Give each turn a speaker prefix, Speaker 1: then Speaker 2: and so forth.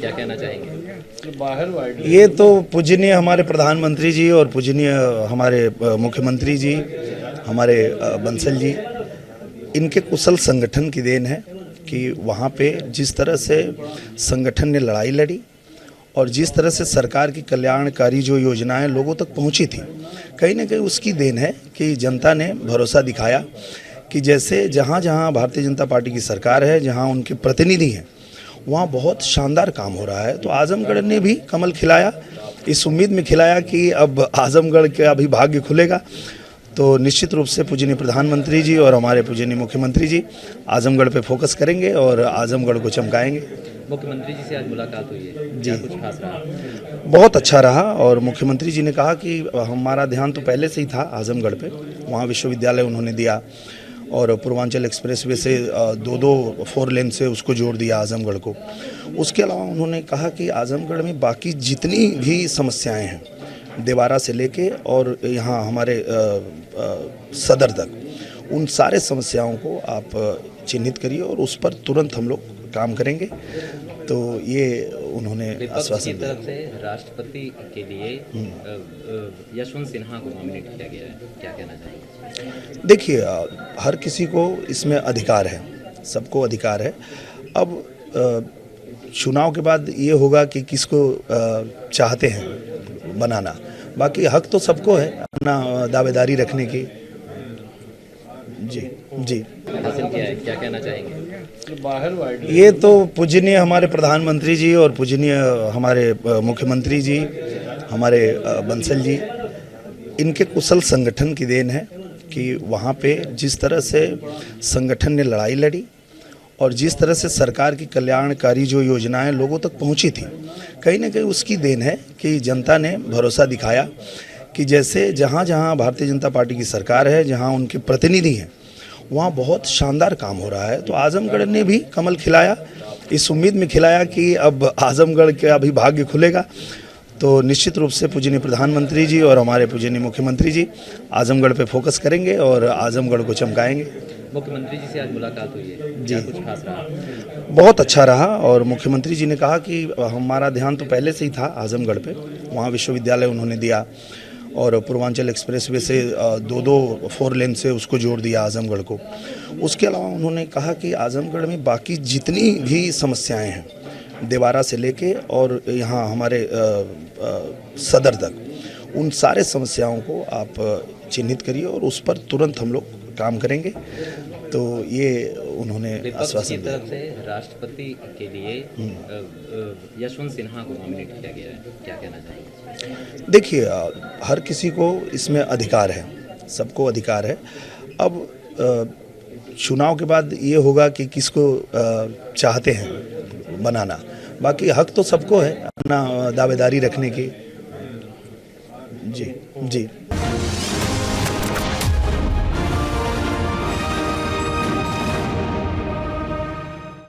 Speaker 1: क्या कहना चाहेंगे?
Speaker 2: ये तो पूजनीय हमारे प्रधानमंत्री जी और पूजनीय हमारे मुख्यमंत्री जी, हमारे बंसल जी, इनके कुशल संगठन की देन है कि वहाँ पे जिस तरह से संगठन ने लड़ाई लड़ी और जिस तरह से सरकार की कल्याणकारी जो योजनाएं लोगों तक पहुंची थी, कहीं ना कहीं उसकी देन है कि जनता ने भरोसा दिखाया कि जैसे जहाँ जहाँ भारतीय जनता पार्टी की सरकार है, जहाँ उनके प्रतिनिधि हैं, वहाँ बहुत शानदार काम हो रहा है। तो आजमगढ़ ने भी कमल खिलाया, इस उम्मीद में खिलाया कि अब आजमगढ़ का भी भाग्य खुलेगा। तो निश्चित रूप से पूजनीय प्रधानमंत्री जी और हमारे पूजनीय मुख्यमंत्री जी आजमगढ़ पे फोकस करेंगे और आजमगढ़ को चमकाएंगे।
Speaker 1: मुख्यमंत्री जी से आज मुलाकात हुई है जी, कुछ खास रहा?
Speaker 2: बहुत अच्छा रहा और मुख्यमंत्री जी ने कहा कि हमारा ध्यान तो पहले से ही था आजमगढ़ पे, वहाँ विश्वविद्यालय उन्होंने दिया और पूर्वांचल एक्सप्रेसवे से दो 4 लेन से उसको जोड़ दिया आजमगढ़ को। उसके अलावा उन्होंने कहा कि आजमगढ़ में बाकी जितनी भी समस्याएं हैं, देवारा से लेके और यहाँ हमारे सदर तक, उन सारे समस्याओं को आप चिन्हित करिए और उस पर तुरंत हम लोग काम करेंगे। तो ये उन्होंने आश्वासन दिया।
Speaker 1: तरफ से राष्ट्रपति के लिए यशवंत सिन्हा को नॉमिनेट किया गया है, क्या कहना चाहेंगे?
Speaker 2: देखिए, हर किसी को इसमें अधिकार है, सबको अधिकार है। अब चुनाव के बाद ये होगा कि किसको चाहते हैं बनाना, बाकी हक तो सबको है अपना दावेदारी रखने की। जी जी,
Speaker 1: हासिल किया है, क्या कहना चाहेंगे?
Speaker 2: ये तो पूजनीय हमारे प्रधानमंत्री जी और पूजनीय हमारे मुख्यमंत्री जी, हमारे बंसल जी, इनके कुशल संगठन की देन है कि वहाँ पे जिस तरह से संगठन ने लड़ाई लड़ी और जिस तरह से सरकार की कल्याणकारी जो योजनाएं लोगों तक पहुंची थी, कहीं ना कहीं उसकी देन है कि जनता ने भरोसा दिखाया कि जैसे जहाँ जहाँ भारतीय जनता पार्टी की सरकार है, जहाँ उनके प्रतिनिधि हैं, वहाँ बहुत शानदार काम हो रहा है। तो आजमगढ़ ने भी कमल खिलाया, इस उम्मीद में खिलाया कि अब आजमगढ़ का भी भाग्य खुलेगा। तो निश्चित रूप से पूजनीय प्रधानमंत्री जी और हमारे पूजनीय मुख्यमंत्री जी आजमगढ़ पे फोकस करेंगे और आजमगढ़ को चमकाएंगे।
Speaker 1: मुख्यमंत्री जी से आज मुलाकात हुई है जी, कुछ खास रहा?
Speaker 2: बहुत अच्छा रहा और मुख्यमंत्री जी ने कहा कि हमारा ध्यान तो पहले से ही था आजमगढ़ पे, वहाँ विश्वविद्यालय उन्होंने दिया और पूर्वांचल एक्सप्रेसवे से दो 4 लेन से उसको जोड़ दिया आजमगढ़ को। उसके अलावा उन्होंने कहा कि आजमगढ़ में बाकी जितनी भी समस्याएं हैं, देवारा से लेके और यहाँ हमारे सदर तक, उन सारे समस्याओं को आप चिन्हित करिए और उस पर तुरंत हम लोग काम करेंगे। तो ये उन्होंने आश्वासन दिया।
Speaker 1: तरफ से राष्ट्रपति के लिए यशवंत सिन्हा को नॉमिनेट किया गया है, क्या कहना चाहेंगे?
Speaker 2: देखिए, हर किसी को इसमें अधिकार है, सबको अधिकार है। अब चुनाव के बाद ये होगा कि किसको चाहते हैं बनाना, बाकी हक तो सबको है अपना दावेदारी रखने की। जी जी।